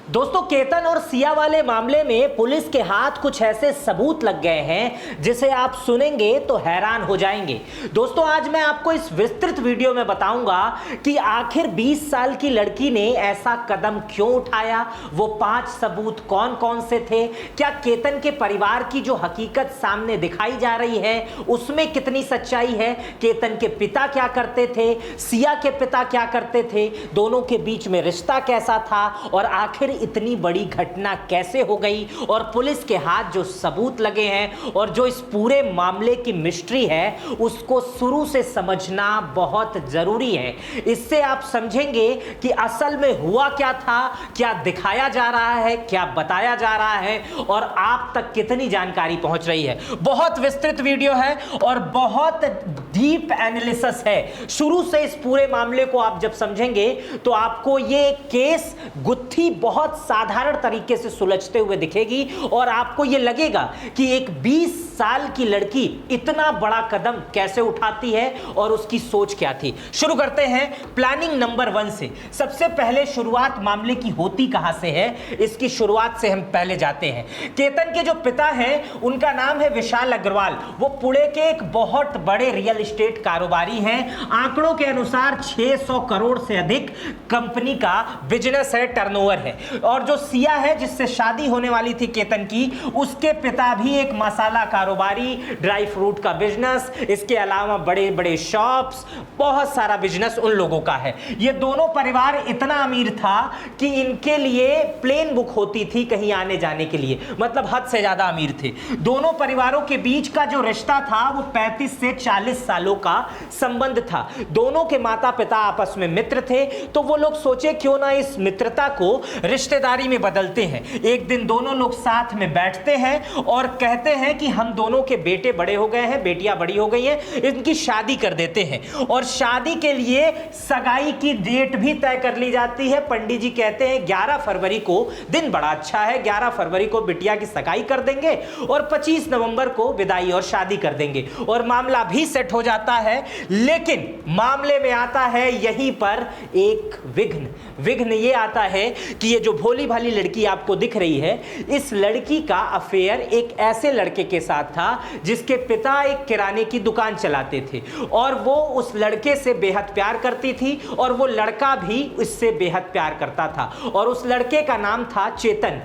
दोस्तों, केतन और सिया वाले मामले में पुलिस के हाथ कुछ ऐसे सबूत लग गए हैं जिसे आप सुनेंगे तो हैरान हो जाएंगे। दोस्तों, आज मैं आपको इस विस्तृत वीडियो में बताऊंगा कि आखिर 20 साल की लड़की ने ऐसा कदम क्यों उठाया, वो 5 सबूत कौन कौन से थे, क्या केतन के परिवार की जो हकीकत सामने दिखाई जा रही है उसमें कितनी सच्चाई है, केतन के पिता क्या करते थे, सिया के पिता क्या करते थे, दोनों के बीच में रिश्ता कैसा था और आखिर इतनी बड़ी घटना कैसे हो गई, और पुलिस के हाथ जो सबूत लगे हैं और जो इस पूरे मामले की मिस्ट्री है उसको शुरू से समझना बहुत जरूरी है। इससे आप समझेंगे कि असल में हुआ क्या था, क्या दिखाया जा रहा है, क्या बताया जा रहा है और आप तक कितनी जानकारी पहुंच रही है। बहुत विस्तृत वीडियो है और बहुत डीप एनालिसिस है। शुरू से इस पूरे मामले को आप जब समझेंगे तो आपको ये केस गुत्थी बहुत साधारण तरीके से सुलझते हुए दिखेगी और आपको यह लगेगा कि एक 20 साल की लड़की इतना बड़ा कदम कैसे उठाती है और उसकी सोच क्या थी। शुरू करते हैं प्लानिंग नंबर 1 से। सबसे पहले शुरुआत मामले की होती कहां से है, इसकी शुरुआत से हम पहले जाते हैं। केतन के जो पिता हैं उनका नाम है विशाल अग्रवाल। वो पुणे के एक बहुत बड़े रियल एस्टेट कारोबारी हैं। आंकड़ों के अनुसार 600 करोड़ से अधिक कंपनी का बिजनेस है, टर्नओवर है। और जो सिया है जिससे शादी होने वाली थी केतन की, उसके पिता भी एक मसाला कारोबारी, ड्राई फ्रूट का बिजनेस, इसके अलावा बड़े बड़े शॉप्स, बहुत सारा बिजनेस उन लोगों का है। ये दोनों परिवार इतना अमीर था कि इनके लिए प्लेन बुक होती थी कहीं आने जाने के लिए, मतलब हद से ज्यादा अमीर थे। दोनों परिवारों के बीच का जो रिश्ता था वो 35 से 40 सालों का संबंध था। दोनों के माता पिता आपस में मित्र थे, तो वो लोग सोचे क्यों ना इस मित्रता को रिश्तेदारी में बदलते हैं। एक दिन दोनों लोग साथ में बैठते हैं और कहते हैं कि हम दोनों के बेटे बड़े हो गए हैं, बेटियां बड़ी हो गई हैं, इनकी शादी कर देते हैं। और शादी के लिए सगाई की डेट भी तय कर ली जाती है। पंडित जी कहते हैं 11 फरवरी को दिन बड़ा अच्छा है, 11 फरवरी को बिटिया की सगाई कर देंगे और 25 नवंबर को विदाई और शादी कर देंगे और मामला भी सेट हो जाता है। लेकिन मामले में आता है यहीं पर एक विघ्न ये आता है कि ये जो भोली भाली लड़की आपको दिख रही है, इस लड़की का अफेयर एक ऐसे लड़के के साथ था जिसके पिता एक किराने की दुकान चलाते थे और वो उस लड़के से बेहद प्यार करती थी और वो लड़का भी इससे बेहद प्यार करता था। और उस लड़के का नाम था चेतन,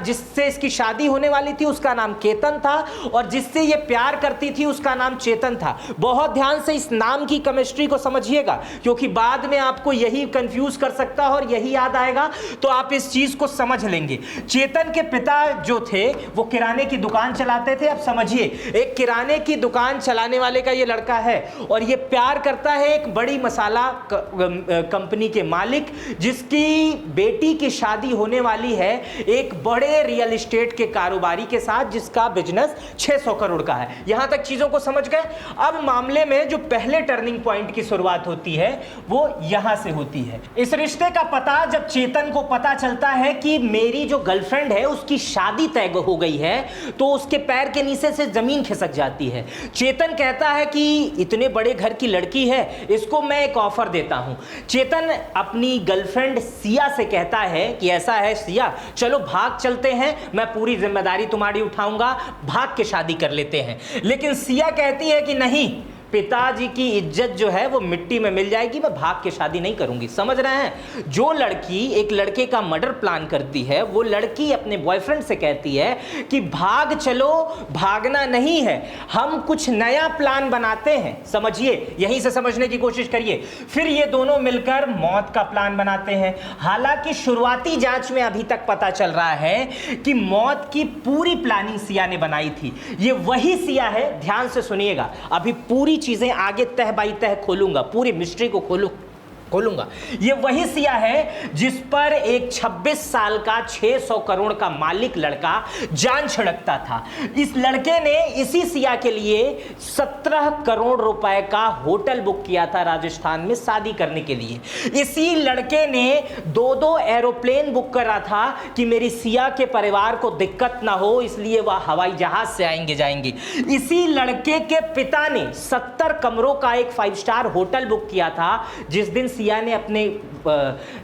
जिससे इसकी शादी होने वाली थी उसका नाम केतन था और जिससे ये प्यार करती थी उसका नाम चेतन था। बहुत ध्यान से इस नाम की केमिस्ट्री को समझिएगा क्योंकि बाद में आपको यही कंफ्यूज कर सकता है और यही याद आएगा तो आप इस चीज को समझ लेंगे। चेतन के पिता जो थे वो किराने की दुकान चलाते थे। अब समझिए, एक किराने की दुकान चलाने वाले का ये लड़का है और ये प्यार करता है एक बड़ी मसाला कंपनी के मालिक जिसकी बेटी की शादी होने वाली है एक बड़े रियल एस्टेट के कारोबारी के साथ जिसका बिजनेस 600 करोड़ का है। यहां तक चीजों को समझ गए। अब मामले में जो पहले टर्निंग पॉइंट की शुरुआत होती है वो यहां से होती है। इस रिश्ते का पता जब चेतन को पता चलता है कि मेरी जो गर्लफ्रेंड है उसकी शादी तय हो गई है तो उसके पैर के नीचे से जमीन खिसक जाती है। चेतन कहता है कि इतने बड़े घर की लड़की है, इसको मैं एक ऑफर देता हूं। चेतन अपनी गर्लफ्रेंड सिया से कहता है कि ऐसा है सिया, चलो भाग चलते हैं, मैं पूरी जिम्मेदारी तुम्हारी उठाऊंगा, भाग के शादी कर लेते हैं। लेकिन सिया कहती है कि नहीं, पिताजी की इज्जत जो है वो मिट्टी में मिल जाएगी, मैं भाग के शादी नहीं करूंगी। समझ रहे हैं, जो लड़की एक लड़के का मर्डर प्लान करती है वो लड़की अपने बॉयफ्रेंड से कहती है कि भाग चलो, भागना नहीं है, हम कुछ नया प्लान बनाते हैं। समझिए, यहीं से समझने की कोशिश करिए। फिर ये दोनों मिलकर मौत का प्लान बनाते हैं। हालांकि शुरुआती जांच में अभी तक पता चल रहा है कि मौत की पूरी प्लानिंग सिया ने बनाई थी। ये वही सिया है, ध्यान से सुनिएगा, अभी पूरी चीजें आगे तह बाई तह खोलूंगा, पूरी मिस्ट्री को खोलूंगा। ये वही सिया है जिस पर एक 26 साल का 600 करोड़ का मालिक लड़का जान छिड़कता था। इस लड़के ने इसी सिया के लिए 17 करोड़ रुपए का होटल बुक किया था राजस्थान में शादी करने के लिए। इसी लड़के ने 2-2 एरोप्लेन बुक करा था कि मेरी सिया के परिवार को दिक्कत ना हो, इसलिए वह हवाई जहाज से आएंगे जाएंगे। इसी लड़के के पिता ने 70 कमरों का एक 5 स्टार होटल बुक किया था जिस दिन सिया ने अपने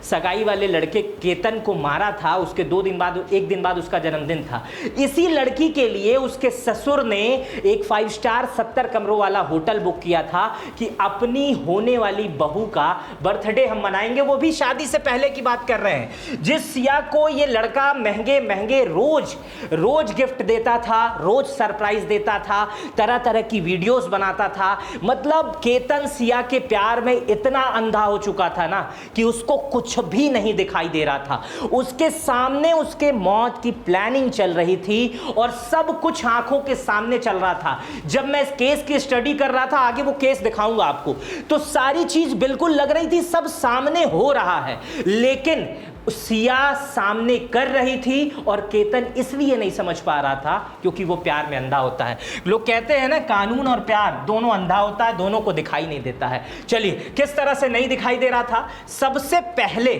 सगाई वाले लड़के केतन को मारा था, उसके 2 दिन बाद, 1 दिन बाद उसका जन्मदिन था। इसी लड़की के लिए उसके ससुर ने एक 5 स्टार 70 कमरों वाला होटल बुक किया था कि अपनी होने वाली बहू का बर्थडे हम मनाएंगे, वो भी शादी से पहले की बात कर रहे हैं। जिस सिया को ये लड़का महंगे महंगे रोज गिफ्ट देता था, रोज सरप्राइज देता था, तरह तरह की वीडियोस बनाता था। मतलब केतन सिया के प्यार में इतना अंधा हो चुका था ना कि उसको कुछ भी नहीं दिखाई दे रहा था। उसके सामने उसके मौत की प्लानिंग चल रही थी और सब कुछ आंखों के सामने चल रहा था। जब मैं इस केस की स्टडी कर रहा था, आगे वो केस दिखाऊंगा आपको, तो सारी चीज बिल्कुल लग रही थी सब सामने हो रहा है, लेकिन सिया सामने कर रही थी और केतन इसलिए नहीं समझ पा रहा था क्योंकि वो प्यार में अंधा होता है। लोग कहते हैं ना, कानून और प्यार दोनों अंधा होता है, दोनों को दिखाई नहीं देता है। चलिए, किस तरह से नहीं दिखाई दे रहा था। सबसे पहले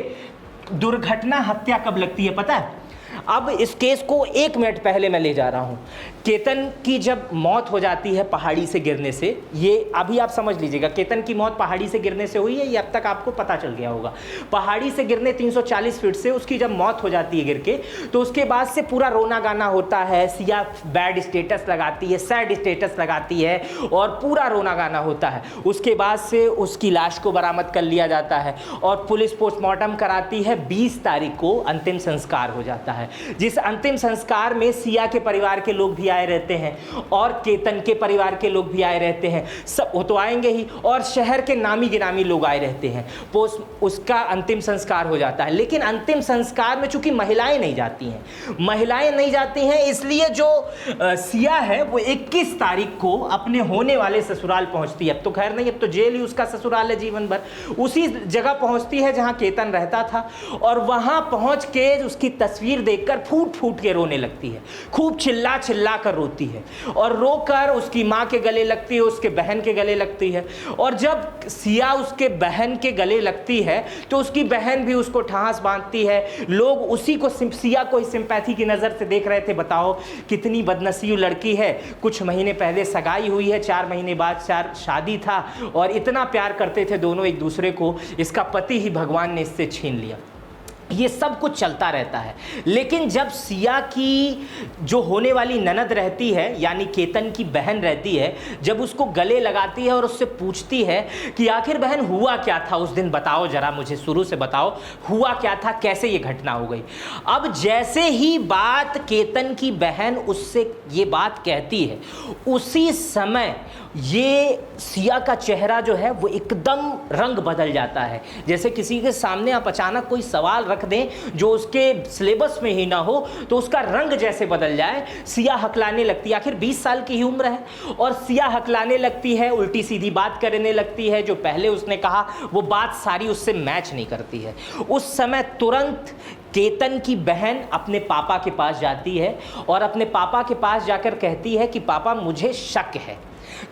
दुर्घटना हत्या कब लगती है पता है? अब इस केस को 1 मिनट पहले मैं ले जा रहा हूं। केतन की जब मौत हो जाती है पहाड़ी से गिरने से, ये अभी आप समझ लीजिएगा, केतन की मौत पहाड़ी से गिरने से हुई है, ये अब तक आपको पता चल गया होगा। पहाड़ी से गिरने 340 फीट से उसकी जब मौत हो जाती है गिर के, तो उसके बाद से पूरा रोना गाना होता है। सिया बैड स्टेटस लगाती है, सैड स्टेटस लगाती है और पूरा रोना गाना होता है। उसके बाद से उसकी लाश को बरामद कर लिया जाता है और पुलिस पोस्टमार्टम कराती है। 20 तारीख को अंतिम संस्कार हो जाता है, जिस अंतिम संस्कार में सिया के परिवार के लोग भी आए रहते हैं और केतन के परिवार के लोग भी आए रहते हैं। सब वो तो आएंगे ही, और शहर के नामी गिनामी लोग आए रहते हैं। उसका अंतिम संस्कार हो जाता है। लेकिन अंतिम संस्कार में चूंकि महिलाएं नहीं जाती हैं, इसलिए जो सिया है वो 21 तारीख को अपने होने वाले ससुराल पहुंचती है। अब तो खैर नहीं, अब तो जेल ही उसका ससुराल है जीवन भर। उसी जगह पहुंचती है जहां केतन रहता था और वहां पहुंच के उसकी तस्वीर देखकर फूट फूट के रोने लगती है। खूब चिल्ला चिल्ला कर रोती है और रोकर उसकी मां के गले लगती है, उसके बहन के गले लगती है। और जब सिया उसके बहन के गले लगती है तो उसकी बहन भी उसको ठहास बांधती है। लोग उसी को, सिया को सिंपैथी की नजर से देख रहे थे। बताओ कितनी बदनसीब लड़की है, कुछ महीने पहले सगाई हुई है, 4 महीने बाद शादी था और इतना प्यार करते थे दोनों एक दूसरे को, इसका पति ही भगवान ने इससे छीन लिया। ये सब कुछ चलता रहता है। लेकिन जब सिया की जो होने वाली ननद रहती है, यानी केतन की बहन रहती है, जब उसको गले लगाती है और उससे पूछती है कि आखिर बहन हुआ क्या था उस दिन, बताओ जरा मुझे, शुरू से बताओ हुआ क्या था, कैसे ये घटना हो गई। अब जैसे ही बात केतन की बहन उससे ये बात कहती है, उसी समय ये सिया का चेहरा जो है वो एकदम रंग बदल जाता है। जैसे किसी के सामने आप अचानक कोई सवाल रख दें जो उसके सिलेबस में ही ना हो, तो उसका रंग जैसे बदल जाए। सिया हकलाने लगती है, आखिर 20 साल की ही उम्र है, और सिया हकलाने लगती है, उल्टी सीधी बात करने लगती है। जो पहले उसने कहा वो बात सारी उससे मैच नहीं करती है। उस समय तुरंत केतन की बहन अपने पापा के पास जाती है और अपने पापा के पास जाकर कहती है कि पापा मुझे शक है,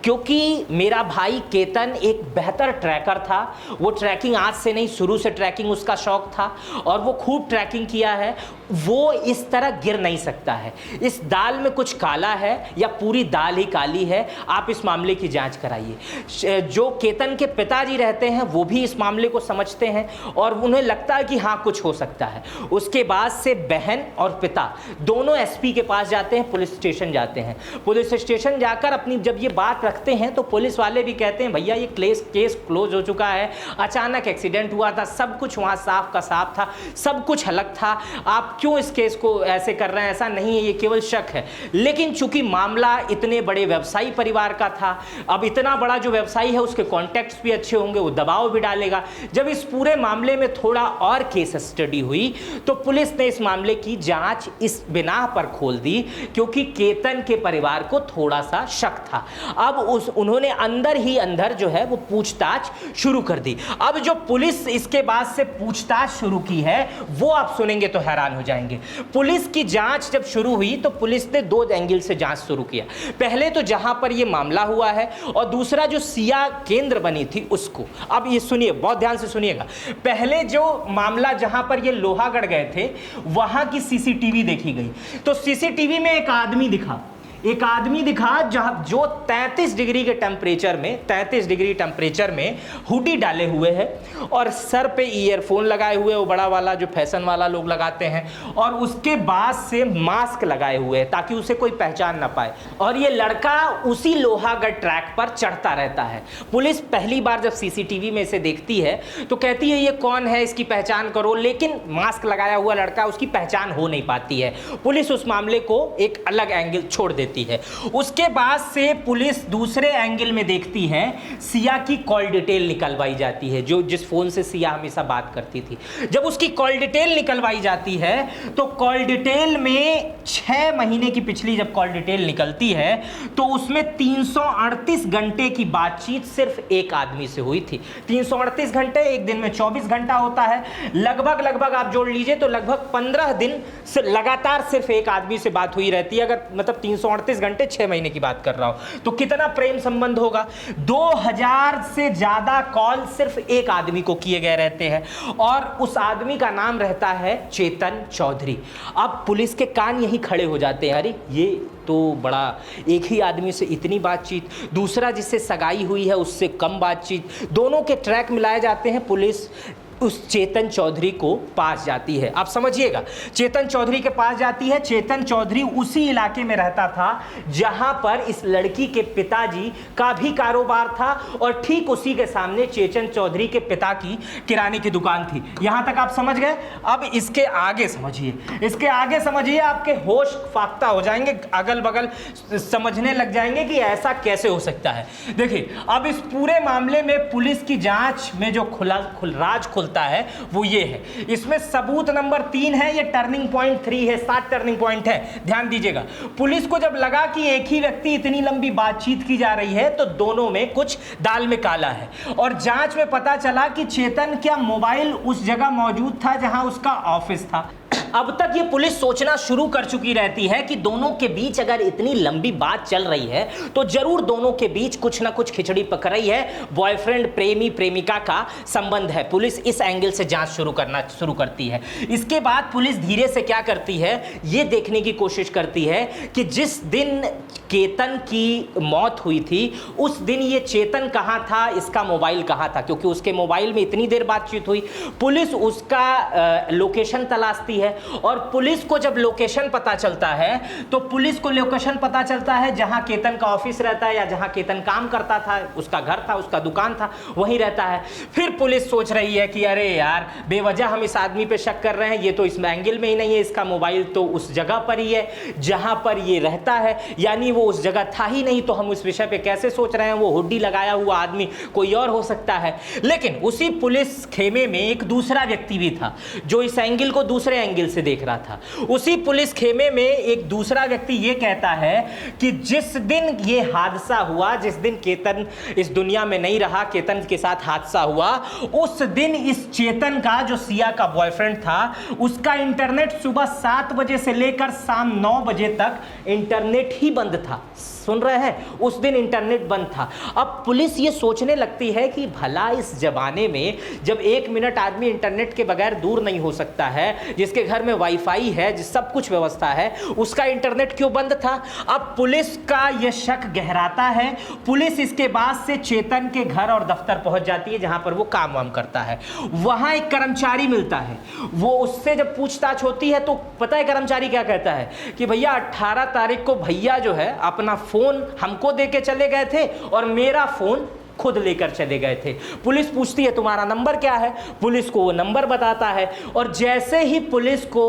क्योंकि मेरा भाई केतन एक बेहतर ट्रैकर था। वो ट्रैकिंग आज से नहीं, शुरू से ट्रैकिंग उसका शौक था और वो खूब ट्रैकिंग किया है। वो इस तरह गिर नहीं सकता है। इस दाल में कुछ काला है या पूरी दाल ही काली है, आप इस मामले की जांच कराइए। जो केतन के पिताजी रहते हैं वो भी इस मामले को समझते हैं और उन्हें लगता है कि हाँ कुछ हो सकता है। उसके बाद से बहन और पिता दोनों एसपी के पास जाते हैं, पुलिस स्टेशन जाते हैं। पुलिस स्टेशन जाकर अपनी जब ये बात रखते हैं तो पुलिस वाले भी कहते हैं भैया ये केस क्लोज हो चुका है, अचानक एक्सीडेंट हुआ था, सब कुछ वहाँ साफ का साफ था, सब कुछ अलग था, आप क्यों इस केस को ऐसे कर रहे हैं, ऐसा नहीं है, ये केवल शक है। लेकिन चूंकि मामला इतने बड़े व्यवसायी परिवार का था, अब इतना बड़ा जो व्यवसायी है उसके कॉन्टैक्ट्स भी अच्छे होंगे, वो दबाव भी डालेगा। जब इस पूरे मामले में थोड़ा और केस स्टडी हुई तो पुलिस ने इस मामले की जांच इस बिना पर खोल दी क्योंकि केतन के परिवार को थोड़ा सा शक था। अब उन्होंने अंदर ही अंदर जो है वो पूछताछ शुरू कर दी। अब जो पुलिस इसके बाद से पूछताछ शुरू की है वो आप सुनेंगे तो हैरान हो जाएंगे। पुलिस की जांच जब शुरू हुई तो पुलिस ने 2 एंगल से जांच शुरू किया। पहले तो जहां पर ये मामला हुआ है और दूसरा जो सिया केंद्र बनी थी उसको। अब ये सुनिए, बहुत ध्यान से सुनिएगा। पहले जो मामला जहां पर ये लोहागढ़ गए थे वहां की सीसीटीवी देखी गई तो सीसीटीवी में एक आदमी दिखा। एक आदमी दिखा जो 33 डिग्री के टेम्परेचर में 33 डिग्री टेम्परेचर में हुडी डाले हुए है और सर पे ईयरफोन लगाए हुए, वो बड़ा वाला जो फैशन वाला लोग लगाते हैं, और उसके बाद से मास्क लगाए हुए हैं ताकि उसे कोई पहचान ना पाए। और ये लड़का उसी लोहागढ़ ट्रैक पर चढ़ता रहता है। पुलिस पहली बार जब सीसीटीवी में इसे देखती है तो कहती है ये कौन है, इसकी पहचान करो, लेकिन मास्क लगाया हुआ लड़का, उसकी पहचान हो नहीं पाती है। पुलिस उस मामले को एक अलग एंगल छोड़ देती है। उसके बाद से पुलिस दूसरे एंगल में देखती है, सिया की कॉल डिटेल निकलवाई जाती है, जो जिस फोन से सिया हमेशा बात करती थी। जब उसकी कॉल डिटेल निकलवाई जाती है तो कॉल डिटेल में 6 महीने की पिछली जब कॉल डिटेल निकलती है तो उसमें 338 घंटे की बातचीत सिर्फ एक आदमी से हुई थी। 338 घंटे, एक दिन में 24 घंटा होता है, लगभग आप जोड़ लीजिए तो लगभग 15 दिन से लगातार सिर्फ एक आदमी से बात हुई रहती है। अगर मतलब 338 घंटे 6 महीने की बात कर रहा हूं तो कितना प्रेम संबंध होगा। 2000 से ज्यादा कॉल सिर्फ एक आदमी को किए गए रहते हैं और उस आदमी का नाम रहता है चेतन चौधरी। अब पुलिस के कान यहीं खड़े हो जाते हैं, अरे ये तो बड़ा, एक ही आदमी से इतनी बातचीत, दूसरा जिससे सगाई हुई है उससे कम बातचीत, दोनों के ट्रैक मिलाए जाते हैं। पुलिस उस चेतन चौधरी को पास जाती है। आप समझिएगा, चेतन चौधरी के पास जाती है। चेतन चौधरी उसी इलाके में रहता था जहां पर इस लड़की के पिताजी का भी कारोबार था और ठीक उसी के सामने चेतन चौधरी के पिता की किराने की दुकान थी। यहां तक आप समझ गए। अब इसके आगे समझिए, इसके आगे समझिए, आपके होश फाख्ता हो जाएंगे, अगल बगल समझने लग जाएंगे कि ऐसा कैसे हो सकता है। देखिए, अब इस पूरे मामले में पुलिस की जांच में जो राज है वो ये है। इसमें सबूत नंबर 3 है, ये टर्निंग पॉइंट 3 है, 7 टर्निंग पॉइंट है। ध्यान दीजिएगा, पुलिस को जब लगा कि एक ही व्यक्ति इतनी लंबी बातचीत की जा रही है तो दोनों में कुछ दाल में काला है और जांच में पता चला कि चेतन क्या मोबाइल उस जगह मौजूद था जहां उसका ऑफिस था। अब तक ये पुलिस सोचना शुरू कर चुकी रहती है कि दोनों के बीच अगर इतनी लंबी बात चल रही है तो जरूर दोनों के बीच कुछ ना कुछ खिचड़ी पक रही है, बॉयफ्रेंड प्रेमी प्रेमिका का संबंध है। पुलिस इस एंगल से जांच शुरू करती है। इसके बाद पुलिस धीरे से क्या करती है, ये देखने की कोशिश करती है कि जिस दिन केतन की मौत हुई थी उस दिन ये चेतन कहाँ था, इसका मोबाइल कहाँ था, क्योंकि उसके मोबाइल में इतनी देर बातचीत हुई। पुलिस उसका लोकेशन तलाशती है और पुलिस को जब लोकेशन पता चलता है तो पुलिस को लोकेशन पता चलता है जहां केतन का ऑफिस रहता है या जहां केतन काम करता था, उसका घर था, उसका दुकान था, वहीं रहता है। फिर पुलिस सोच रही है कि अरे यार, बेवजह हम इस आदमी पे शक कर रहे हैं, ये तो इस एंगल में ही नहीं है, इसका मोबाइल तो उस जगह पर ही है जहां पर ये रहता है, यानी वो उस जगह था ही नहीं, तो हम उस विषय पे कैसे सोच रहे हैं, वो हुड्डी लगाया हुआ आदमी कोई और हो सकता है। लेकिन उसी पुलिस खेमे में एक दूसरा व्यक्ति भी था जो इस एंगल को दूसरे एंगल से देख रहा था। उसी पुलिस खेमे में एक दूसरा व्यक्ति ये कहता है कि जिस दिन ये हादसा हुआ, जिस दिन केतन इस दुनिया में नहीं रहा, केतन के साथ हादसा हुआ, उस दिन इस चेतन का जो सिया का बॉयफ्रेंड था उसका इंटरनेट सुबह 7 बजे से लेकर शाम 9 बजे तक इंटरनेट ही बंद था। सुन रहे हैं, उस दिन इंटरनेट बंद था। अब पुलिस ये सोचने लगती है कि भला इस जमाने में जब 1 मिनट आदमी इंटरनेट के बगैर दूर नहीं हो सकता है, जिसके घर में वाईफाई है, जिस सब कुछ व्यवस्था है, उसका इंटरनेट क्यों बंद था। अब पुलिस का यह शक गहराता है। पुलिस इसके बाद से चेतन के घर और दफ्तर पहुंच जाती है जहां पर वो काम वाम करता है। वहां एक कर्मचारी मिलता है, वो उससे जब पूछताछ होती है तो पता है कर्मचारी क्या कहता है कि भैया 18 तारीख को भैया जो है अपना फोन हमको देके चले गए थे और मेरा फोन खुद लेकर चले गए थे। पुलिस पूछती है तुम्हारा नंबर क्या है, पुलिस को वो नंबर बताता है और जैसे ही पुलिस को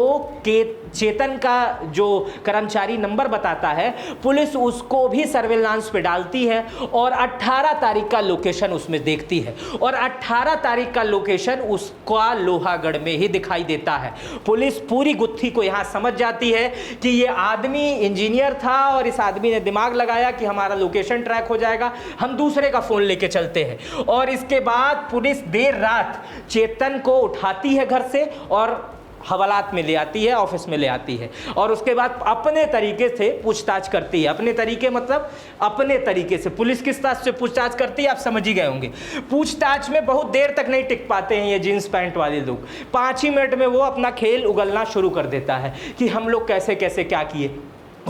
चेतन का जो कर्मचारी नंबर बताता है, पुलिस उसको भी सर्विलांस पे डालती है और 18 तारीख का लोकेशन उसमें देखती है और 18 तारीख का लोकेशन उसका लोहागढ़ में ही दिखाई देता है। पुलिस पूरी गुत्थी को यहाँ समझ जाती है कि ये आदमी इंजीनियर था और इस आदमी ने दिमाग लगाया कि हमारा लोकेशन ट्रैक हो जाएगा, हम दूसरे का फोन लेके चलते हैं। और इसके बाद पुलिस देर रात चेतन को उठाती है घर से और हवालात में ले आती है, ऑफिस में ले आती है और उसके बाद अपने तरीके से पूछताछ करती है। अपने तरीके मतलब अपने तरीके से पुलिस किस तरह से पूछताछ करती है आप समझ ही गए होंगे। पूछताछ में बहुत देर तक नहीं टिक पाते हैं ये जींस पैंट वाले लोग। 5 ही मिनट में वो अपना खेल उगलना शुरू कर देता है कि हम लोग कैसे कैसे क्या किए।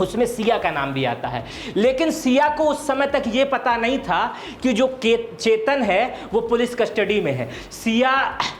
उसमें सिया का नाम भी आता है। लेकिन सिया को उस समय तक ये पता नहीं था कि जो चेतन है वो पुलिस कस्टडी में है। सिया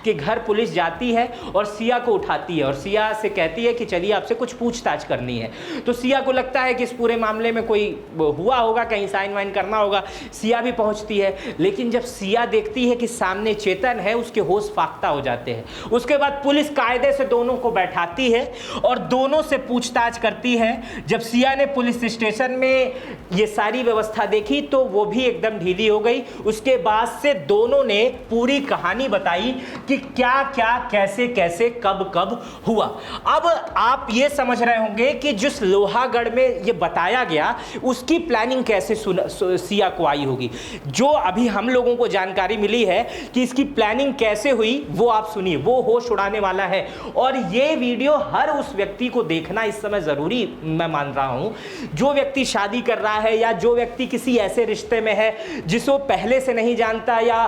के घर पुलिस जाती है और सिया को उठाती है और सिया से कहती है कि चलिए आपसे कुछ पूछताछ करनी है। तो सिया को लगता है कि इस पूरे मामले में कोई हुआ होगा, कहीं साइन वाइन करना होगा। सिया भी पहुंचती है, लेकिन जब सिया देखती है कि सामने चेतन है, उसके होश फाख्ता हो जाते हैं। उसके बाद पुलिस कायदे से दोनों को बैठाती है और दोनों से पूछताछ करती है। जब सिया ने पुलिस स्टेशन में ये सारी व्यवस्था देखी तो वो भी एकदम ढीली हो गई। उसके बाद से दोनों ने पूरी कहानी बताई कि क्या क्या कैसे कैसे कब कब हुआ। अब आप ये समझ रहे होंगे कि जिस लोहागढ़ में ये बताया गया उसकी प्लानिंग कैसे सिया को आई होगी। जो अभी हम लोगों को जानकारी मिली है कि इसकी प्लानिंग कैसे हुई वो आप सुनिए, वो होश उड़ाने वाला है। और ये वीडियो हर उस व्यक्ति को देखना इस समय जरूरी मैं मान रहा हूं, जो व्यक्ति शादी कर रहा है या जो व्यक्ति किसी ऐसे रिश्ते में है जिसको पहले से नहीं जानता या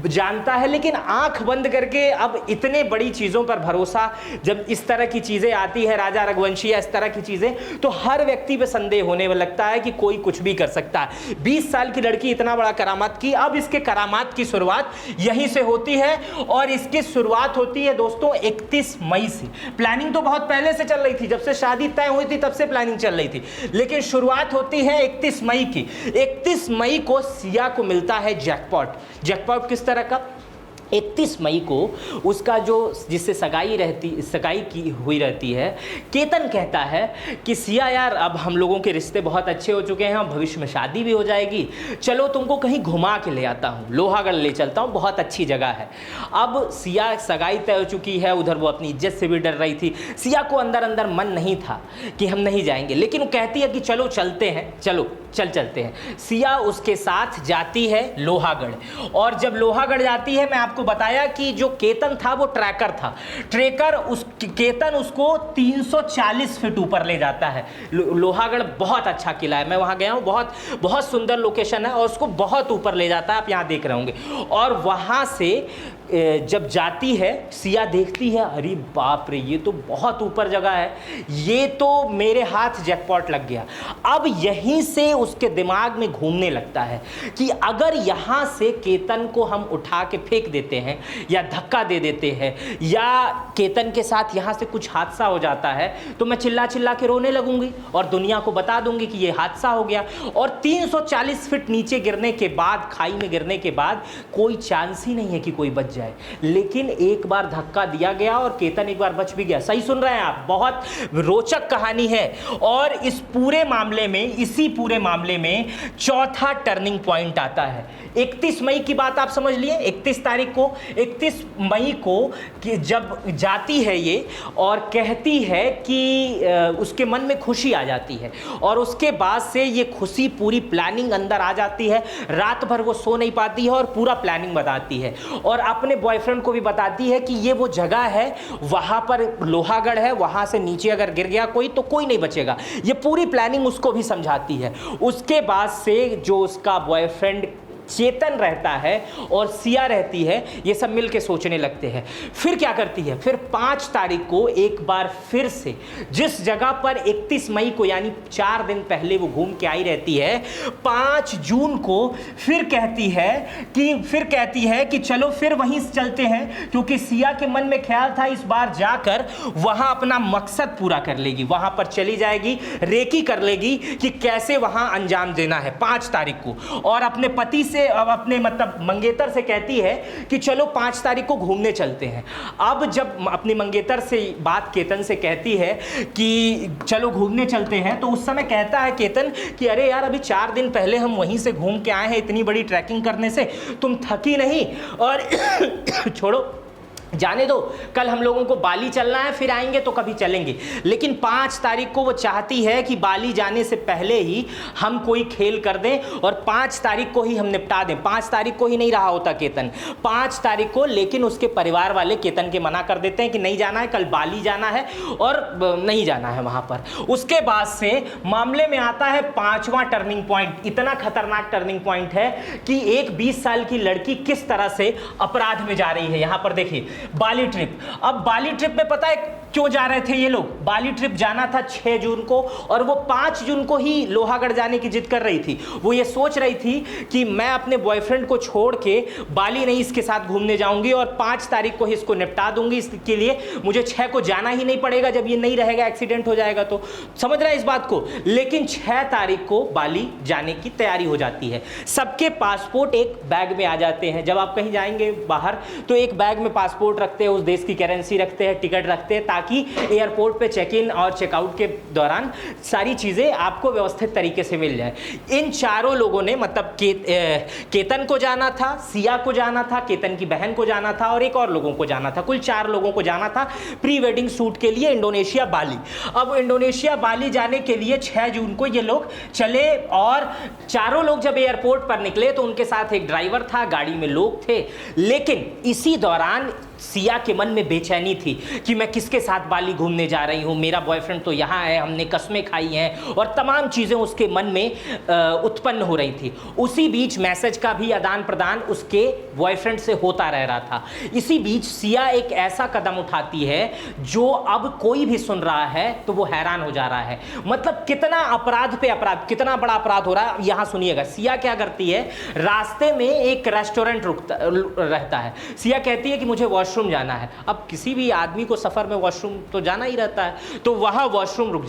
जानता है लेकिन आंख बंद करके अब इतने बड़ी चीजों पर भरोसा, जब इस तरह की चीजें आती है, राजा रघुवंशी या इस तरह की चीजें, तो हर व्यक्ति पे संदेह होने में लगता है कि कोई कुछ भी कर सकता है। 20 साल की लड़की इतना बड़ा करामात की, अब इसके करामात की शुरुआत यहीं से होती है और इसकी शुरुआत होती है दोस्तों 31 मई से। प्लानिंग तो बहुत पहले से चल रही थी, जब से शादी तय हुई थी तब से प्लानिंग चल रही थी, लेकिन शुरुआत होती है 31 मई की। 31 मई को सिया को मिलता है जैकपॉट। जैकपॉट किस तरह का? 31 मई को उसका जो जिससे सगाई की हुई रहती है, केतन कहता है कि सिया यार अब हम लोगों के रिश्ते बहुत अच्छे हो चुके हैं, भविष्य में शादी भी हो जाएगी, चलो तुमको कहीं घुमा के ले आता हूँ, लोहागढ़ ले चलता हूँ, बहुत अच्छी जगह है। अब सिया सगाई तय हो चुकी है, उधर वो अपनी इज्जत से भी डर रही थी। सिया को अंदर अंदर मन नहीं था कि हम नहीं जाएंगे, लेकिन वो कहती है कि चलो चलते हैं, चलते हैं। सिया उसके साथ जाती है लोहागढ़, और जब लोहागढ़ जाती है, मैं आपको बताया कि जो केतन था वो ट्रैकर था। केतन उसको 340 फीट ऊपर ले जाता है। लोहागढ़ बहुत अच्छा किला है, मैं वहां गया हूं, बहुत बहुत सुंदर लोकेशन है और उसको बहुत ऊपर ले जाता है, आप यहां देख रहे होंगे। और वहां से जब जाती है, सिया देखती है, अरे बाप रे ये तो बहुत ऊपर जगह है, ये तो मेरे हाथ जैकपॉट लग गया। अब यहीं से उसके दिमाग में घूमने लगता है कि अगर यहाँ से केतन को हम उठा के फेंक देते हैं या धक्का दे देते हैं या केतन के साथ यहाँ से कुछ हादसा हो जाता है तो मैं चिल्ला चिल्ला के रोने लगूंगी और दुनिया को बता दूंगी कि ये हादसा हो गया। और 340 फीट नीचे गिरने के बाद, खाई में गिरने के बाद कोई चांस ही नहीं है कि कोई बच जाए। लेकिन एक बार धक्का दिया गया और केतन एक बार बच भी गया। सही सुन रहे हैं आप, बहुत रोचक कहानी है। और इस पूरे मामले में, इसी पूरे मामले में चौथा टर्निंग पॉइंट आता है। 31 मई की बात आप समझ लिए, 31 तारीख को, 31 मई को जब जाती है ये और कहती है कि उसके मन में खुशी आ जाती है और उसके बाद से ये खुशी पूरी प्लानिंग अंदर आ जाती है। रात भर वो सो नहीं पाती है और पूरा प्लानिंग बताती है और अपने बॉयफ्रेंड को भी बताती है कि ये वो जगह है, वहां पर लोहागढ़ है, वहां से नीचे अगर गिर गया कोई तो कोई नहीं बचेगा। ये पूरी प्लानिंग उसको भी समझाती है। उसके बाद से जो उसका बॉयफ्रेंड चेतन रहता है और सिया रहती है, ये सब मिलके सोचने लगते हैं। फिर क्या करती है, फिर 5 तारीख को एक बार फिर से जिस जगह पर 31 मई को यानी 4 दिन पहले वो घूम के आई रहती है, 5 जून को फिर कहती है कि चलो फिर वहीं से चलते हैं, क्योंकि सिया के मन में ख्याल था इस बार जाकर वहां अपना मकसद पूरा कर लेगी, वहां पर चली जाएगी, रेकी कर लेगी कि कैसे वहां अंजाम देना है 5 तारीख को। और अपने पति से, अब अपने मतलब मंगेतर से कहती है कि चलो 5 तारीख को घूमने चलते हैं। अब जब अपनी मंगेतर से बात केतन से कहती है कि चलो घूमने चलते हैं, तो उस समय कहता है केतन कि अरे यार अभी 4 दिन पहले हम वहीं से घूम के आए हैं, इतनी बड़ी ट्रैकिंग करने से तुम थकी नहीं? और छोड़ो जाने दो, कल हम लोगों को बाली चलना है, फिर आएंगे तो कभी चलेंगे। लेकिन 5 तारीख को वो चाहती है कि बाली जाने से पहले ही हम कोई खेल कर दें और 5 तारीख को ही हम निपटा दें। 5 तारीख को ही नहीं रहा होता केतन, 5 तारीख को, लेकिन उसके परिवार वाले केतन के मना कर देते हैं कि नहीं जाना है, कल बाली जाना है और नहीं जाना है वहां पर। उसके बाद से मामले में आता है 5वां टर्निंग पॉइंट। इतना खतरनाक टर्निंग पॉइंट है कि एक 20 साल की लड़की किस तरह से अपराध में जा रही है। यहां पर देखिए बाली ट्रिप। अब बाली ट्रिप में पता है क्यों जा रहे थे ये लोग? बाली ट्रिप जाना था 6 जून को और वो 5 जून को ही लोहागढ़ जाने की जिद कर रही थी। वो ये सोच रही थी कि मैं अपने बॉयफ्रेंड को छोड़ के बाली नहीं इसके साथ घूमने जाऊंगी और 5 तारीख को ही इसको निपटा दूंगी। इसके लिए मुझे 6 को जाना ही नहीं पड़ेगा, जब ये नहीं रहेगा एक्सीडेंट हो जाएगा। तो समझ रहे हैं इस बात को। लेकिन 6 तारीख को बाली जाने की तैयारी हो जाती है। सबके पासपोर्ट एक बैग में आ जाते हैं। जब आप कहीं जाएंगे बाहर तो एक बैग में पासपोर्ट रखते हैं, उस देश की करेंसी रखते हैं, टिकट रखते हैं, ताकि एयरपोर्ट पे चेक इन और चेकआउट के दौरान सारी चीजें आपको व्यवस्थित तरीके से मिल जाए। इन चारों लोगों ने मतलब केतन को जाना था, सिया को जाना था, केतन की बहन को जाना था और एक और लोगों को जाना था। कुल 4 लोगों को जाना था प्री वेडिंग शूट के लिए इंडोनेशिया बाली। अब इंडोनेशिया बाली जाने के लिए 6 जून को ये लोग चले और चारों लोग जब एयरपोर्ट पर निकले तो उनके साथ एक ड्राइवर था, गाड़ी में लोग थे। लेकिन इसी दौरान सिया के मन में बेचैनी थी कि मैं किसके साथ बाली घूमने जा रही हूं, मेरा बॉयफ्रेंड तो यहाँ है, हमने कस्में खाई हैं और तमाम चीज़ें उसके मन में उत्पन्न हो रही थी। उसी बीच मैसेज का भी आदान प्रदान उसके बॉयफ्रेंड से होता रह रहा था। इसी बीच सिया एक ऐसा कदम उठाती है जो अब कोई भी सुन रहा है तो वो हैरान हो जा रहा है। मतलब कितना अपराध पे अपराध, कितना बड़ा अपराध हो रहा है यहाँ सुनिएगा। सिया क्या करती है, रास्ते में एक रेस्टोरेंट रहता है। सिया कहती है कि मुझे वॉशरूम जाना है। अब किसी भी आदमी को सफर में वॉशरूम तो जाना ही रहता है, तो वह वॉशरूम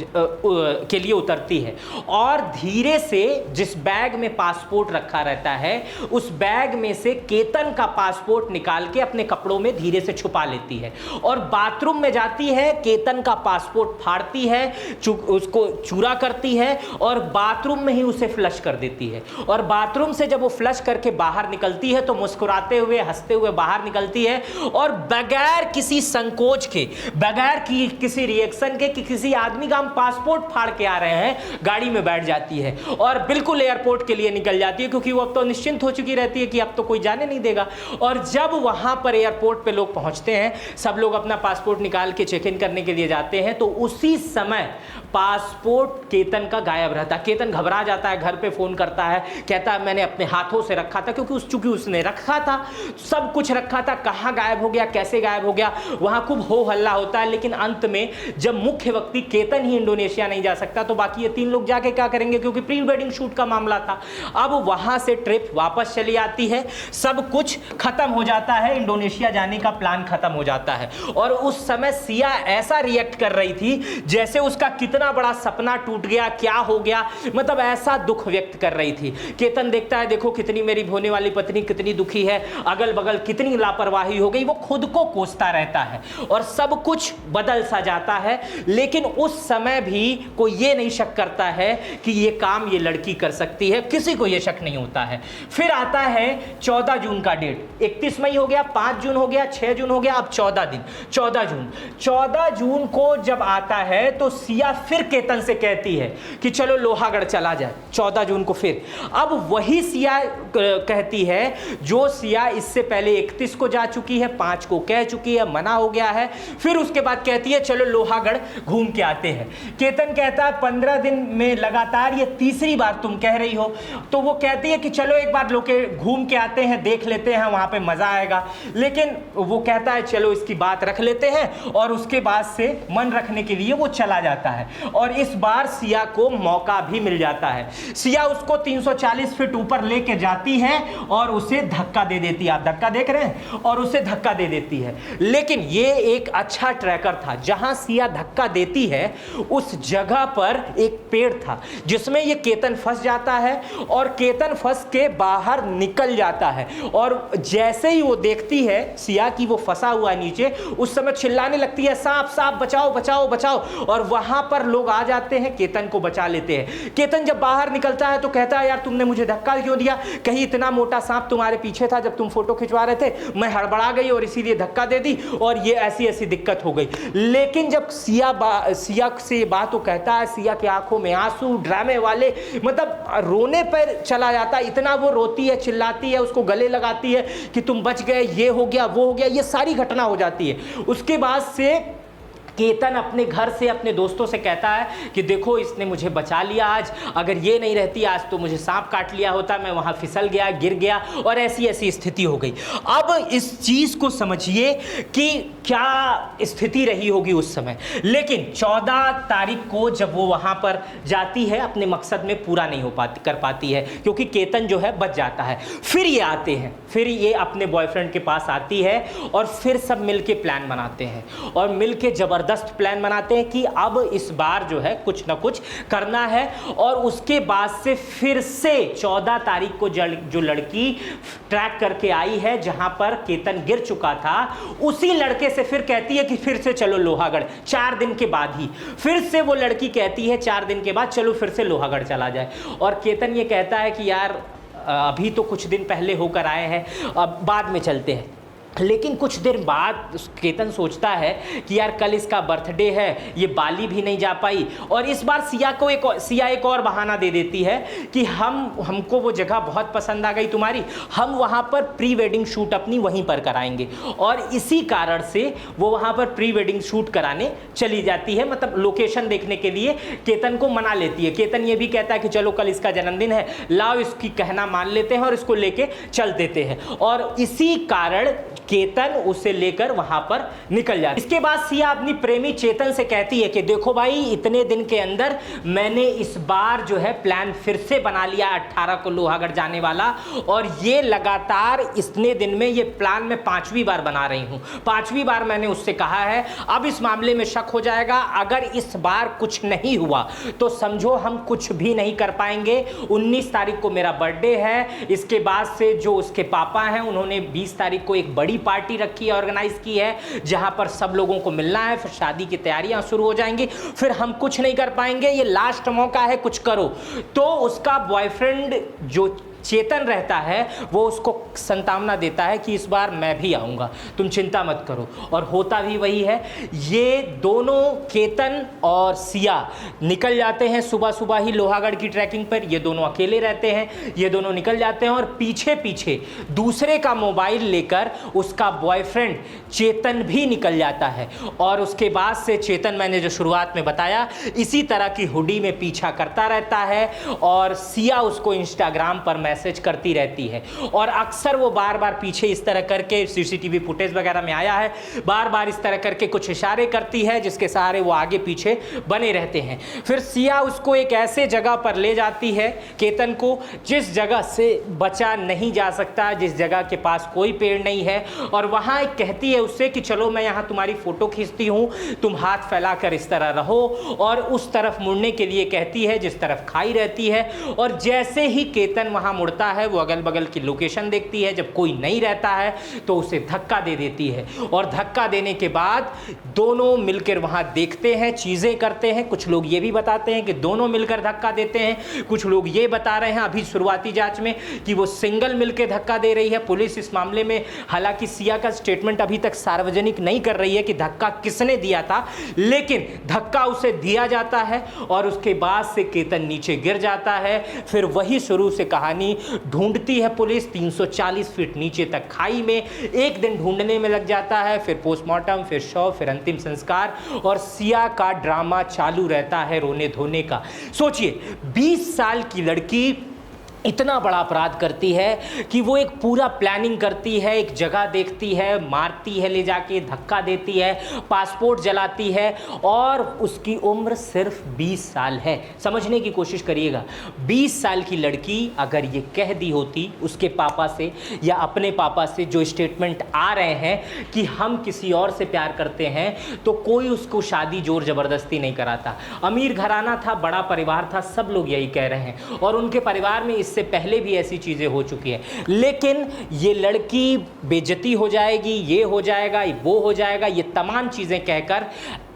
के लिए उतरती है और धीरे से जिस बैग में पासपोर्ट रखा रहता है उस बैग में से केतन का पासपोर्ट निकाल के अपने कपड़ों में धीरे से छुपा लेती है और बाथरूम में जाती है। केतन का पासपोर्ट फाड़ती है, उसको चूरा करती है और बाथरूम में ही उसे फ्लश कर देती है। और बाथरूम से जब वो फ्लश करके बाहर निकलती है तो मुस्कुराते हुए हंसते हुए बाहर निकलती है और बगैर किसी संकोच के, बगैर किसी रिएक्शन के कि किसी आदमी का हम पासपोर्ट फाड़ के आ रहे हैं, गाड़ी में बैठ जाती है और बिल्कुल एयरपोर्ट के लिए निकल जाती है, क्योंकि वो अब तो निश्चिंत हो चुकी रहती है कि अब तो कोई जाने नहीं देगा। और जब वहां पर एयरपोर्ट पे लोग पहुंचते हैं, सब लोग अपना पासपोर्ट निकाल के चेक इन करने के लिए जाते हैं, तो उसी समय पासपोर्ट केतन का गायब रहता है। केतन घबरा जाता है, घर पे फोन करता है, कहता है मैंने अपने हाथों से रखा था, क्योंकि चूंकि उसने रखा था, सब कुछ रखा था, कहां गायब हो गया, कैसे गायब हो गया, वहां खूब हो हल्ला होता है। लेकिन अंत में जब मुख्य व्यक्ति केतन ही इंडोनेशिया नहीं जा सकता तो बाकी ये 3 लोग जाके क्या करेंगे, क्योंकि प्री वेडिंग शूट का मामला था। अब वहां से ट्रिप वापस चली आती है, सब कुछ खत्म हो जाता है, इंडोनेशिया जाने का प्लान खत्म हो जाता है। और उस समय सिया ऐसा रिएक्ट कर रही थी जैसे उसका कितना बड़ा सपना टूट गया, क्या हो गया, मतलब ऐसा दुख व्यक्त कर रही थी। केतन देखता है, देखो कितनी मेरी होने वाली पत्नी कितनी दुखी है, अगल बगल कितनी लापरवाही हो गई, वो खुद को कोसता रहता है और सब कुछ बदल सा जाता है। लेकिन उस समय भी कोई ये नहीं शक करता है कि ये काम ये लड़की कर सकती है, किसी को ये शक नहीं होता है। फिर आता है 14 जून का डेट, 31 मई हो गया, 5 जून हो गया, 6 जून हो गया, अब 14 दिन, 14 जून को जब आता है तो सिया फिर केतन से कहती है कि चलो लोहागढ़ चला जाए। 14 जून को फिर अब वही सिया कहती है जो सिया इससे पहले 31 को जा चुकी है, 5 को कह चुकी है, मना हो गया है। फिर उसके बाद कहती है चलो लोहागढ़ घूम के आते हैं। केतन कहता है 15 दिन में लगातार ये तीसरी बार तुम कह रही हो, तो वो कहती है कि चलो एक बार घूम के आते हैं, देख लेते हैं, वहां पे मजा आएगा। लेकिन वो कहता है चलो इसकी बात रख लेते हैं और उसके बाद से मन रखने के लिए वो चला जाता है। और इस बार सिया को मौका भी मिल जाता है। सिया उसको 340 फीट ऊपर लेके जाती है और उसे धक्का दे देती है। आप धक्का देख रहे हैं, और उसे धक्का दे देती है। लेकिन ये एक अच्छा ट्रैकर था। जहां सिया धक्का देती है उस जगह पर एक पेड़ था जिसमें ये केतन फंस जाता है और केतन फंस के बाहर निकल जाता है। और जैसे ही वो देखती है सिया की वो फंसा हुआ नीचे, उस समय चिल्लाने लगती है सांप सांप बचाओ बचाओ बचाओ, और वहां पर लोग आ जाते हैं, केतन को बचा लेते हैं। केतन जब बाहर निकलता है तो कहता है यार तुमने मुझे धक्का क्यों दिया, कहीं इतना मोटा सांप तुम्हारे पीछे था जब तुम फोटो खिंचवा रहे थे, मैं हड़बड़ा गई और इसीलिए धक्का दे दी और ये ऐसी ऐसी दिक्कत हो गई। लेकिन जब सिया से बात तो कहता है, सिया की आंखों में आंसू ड्रामे वाले, मतलब रोने पर चला जाता है। इतना वो रोती है, चिल्लाती है, उसको गले लगाती है कि तुम बच गए, ये हो गया वो हो गया, ये सारी घटना हो जाती है। उसके बाद से केतन अपने घर से अपने दोस्तों से कहता है कि देखो इसने मुझे बचा लिया आज, अगर ये नहीं रहती आज तो मुझे सांप काट लिया होता, मैं वहां फिसल गया, गिर गया और ऐसी ऐसी स्थिति हो गई। अब इस चीज को समझिए कि क्या स्थिति रही होगी उस समय। लेकिन 14 तारीख को जब वो वहां पर जाती है अपने मकसद में पूरा नहीं कर पाती है, क्योंकि केतन जो है बच जाता है। फिर ये आते हैं, फिर ये अपने बॉयफ्रेंड के पास आती है और फिर सब मिलके प्लान बनाते हैं और मिलके जबरदस्त प्लान बनाते हैं कि अब इस बार जो है कुछ ना कुछ करना है। और उसके बाद से फिर से 14 तारीख को जो लड़की ट्रैक करके आई है जहां पर केतन गिर चुका था, उसी लड़के से फिर कहती है कि फिर से चलो लोहागढ़। 4 दिन के बाद ही फिर से वो लड़की कहती है 4 दिन के बाद चलो फिर से लोहागढ़ चला जाए। और केतन ये कहता है कि यार अभी तो कुछ दिन पहले होकर आए हैं, अब बाद में चलते हैं। लेकिन कुछ दिन बाद केतन सोचता है कि यार कल इसका बर्थडे है, ये बाली भी नहीं जा पाई। और इस बार सिया एक और बहाना दे देती है कि हमको वो जगह बहुत पसंद आ गई तुम्हारी, हम वहाँ पर प्री वेडिंग शूट अपनी वहीं पर कराएंगे। और इसी कारण से वो वहाँ पर प्री वेडिंग शूट कराने चली जाती है, मतलब लोकेशन देखने के लिए केतन को मना लेती है। केतन ये भी कहता है कि चलो कल इसका जन्मदिन है, लाओ इसकी कहना मान लेते हैं और इसको लेके चल देते हैं। और इसी कारण केतन उसे लेकर वहां पर निकल जाती है। इसके बाद सिया अपनी प्रेमी चेतन से कहती है कि देखो भाई इतने दिन के अंदर मैंने इस बार जो है प्लान फिर से बना लिया 18 को लोहागढ़ जाने वाला, और ये लगातार इतने दिन में ये प्लान मैं 5वीं बार बना रही हूं। 5वीं बार मैंने उससे कहा है, अब इस मामले में शक हो जाएगा, अगर इस बार कुछ नहीं हुआ तो समझो हम कुछ भी नहीं कर पाएंगे। 19 तारीख को मेरा बर्थडे है, इसके बाद से जो उसके पापा हैं उन्होंने 20 तारीख को एक बड़ी पार्टी रखी है, ऑर्गेनाइज की है, जहां पर सब लोगों को मिलना है, फिर शादी की तैयारियां शुरू हो जाएंगी, फिर हम कुछ नहीं कर पाएंगे, ये लास्ट मौका है, कुछ करो। तो उसका बॉयफ्रेंड जो चेतन रहता है वो उसको संतावना देता है कि इस बार मैं भी आऊँगा, तुम चिंता मत करो। और होता भी वही है। ये दोनों केतन और सिया निकल जाते हैं सुबह सुबह ही लोहागढ़ की ट्रैकिंग पर। ये दोनों अकेले रहते हैं, ये दोनों निकल जाते हैं और पीछे पीछे दूसरे का मोबाइल लेकर उसका बॉयफ्रेंड चेतन भी निकल जाता है। और उसके बाद से चेतन, मैंने जो शुरुआत में बताया, इसी तरह की हुडी में पीछा करता रहता है और सिया उसको इंस्टाग्राम पर मैसेज करती रहती है। और अक्सर वो बार बार पीछे इस तरह करके, सीसीटीवी फुटेज वगैरह में आया है, बार बार इस तरह करके कुछ इशारे करती है जिसके सहारे वो आगे पीछे बने रहते हैं। फिर सिया उसको एक ऐसे जगह पर ले जाती है, केतन को, जिस जगह से बचा नहीं जा सकता, जिस जगह के पास कोई पेड़ नहीं है। और वहां एक कहती है उससे कि चलो मैं यहां तुम्हारी फोटो खींचती हूं, तुम हाथ फैलाकर इस तरह रहो। और उस तरफ मुड़ने के लिए कहती है जिस तरफ खाई रहती है। और जैसे ही केतन वहां मुड़ता है, वो अगल बगल की लोकेशन देखती है, जब कोई नहीं रहता है तो उसे धक्का दे देती है। और धक्का देने के बाद दोनों मिलकर वहां देखते हैं, चीजें करते हैं। कुछ लोग ये भी बताते हैं कि दोनों मिलकर धक्का देते हैं, कुछ लोग ये बता रहे हैं अभी शुरुआती जांच में कि वो सिंगल मिलकर धक्का दे रही है। पुलिस इस मामले में हालांकि सिया का स्टेटमेंट अभी तक सार्वजनिक नहीं कर रही है कि धक्का किसने दिया था, लेकिन धक्का उसे दिया जाता है और उसके बाद से केतन नीचे गिर जाता है। फिर वही शुरू से कहानी ढूंढती है पुलिस 340 फीट नीचे तक खाई में। एक दिन ढूंढने में लग जाता है, फिर पोस्टमार्टम, फिर शव, फिर अंतिम संस्कार, और सिया का ड्रामा चालू रहता है रोने धोने का। सोचिए 20 साल की लड़की इतना बड़ा अपराध करती है कि वो एक पूरा प्लानिंग करती है, एक जगह देखती है, मारती है, ले जाके धक्का देती है, पासपोर्ट जलाती है, और उसकी उम्र सिर्फ 20 साल है। समझने की कोशिश करिएगा, 20 साल की लड़की अगर ये कह दी होती उसके पापा से या अपने पापा से, जो स्टेटमेंट आ रहे हैं कि हम किसी और से प्यार करते हैं, तो कोई उसको शादी जोर जबरदस्ती नहीं कराता। अमीर घराना था, बड़ा परिवार था, सब लोग यही कह रहे हैं, और उनके परिवार में इससे पहले भी ऐसी चीजें हो चुकी हैं। लेकिन ये लड़की बेइज्जती हो जाएगी, ये हो जाएगा, वो हो जाएगा, ये तमाम चीजें कहकर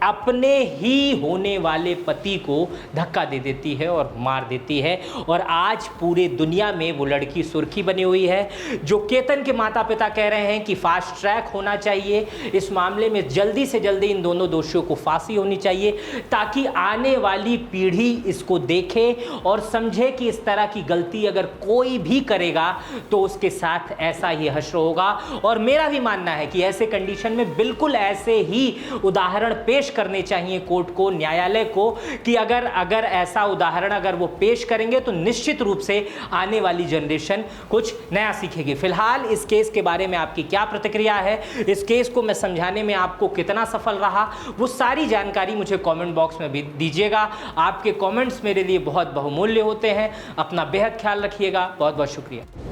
अपने ही होने वाले पति को धक्का दे देती है और मार देती है। और आज पूरे दुनिया में वो लड़की सुर्खी बनी हुई है। जो केतन के माता पिता कह रहे हैं कि फास्ट ट्रैक होना चाहिए इस मामले में, जल्दी से जल्दी इन दोनों दोषियों को फांसी होनी चाहिए, ताकि आने वाली पीढ़ी इसको देखे और समझे कि इस तरह की गलती अगर कोई भी करेगा तो उसके साथ ऐसा ही हश्र होगा। और मेरा भी मानना है कि ऐसे कंडीशन में बिल्कुल ऐसे ही उदाहरण पेश करने चाहिए कोर्ट को, न्यायालय को, कि अगर ऐसा उदाहरण अगर वो पेश करेंगे तो निश्चित रूप से आने वाली जनरेशन कुछ नया सीखेगी। फिलहाल इस केस के बारे में आपकी क्या प्रतिक्रिया है, इस केस को मैं समझाने में आपको कितना सफल रहा, वो सारी जानकारी मुझे कमेंट बॉक्स में भी दीजिएगा। आपके कमेंट्स मेरे लिए बहुत बहुमूल्य होते हैं। अपना बेहद ख्याल रखिएगा। बहुत बहुत शुक्रिया।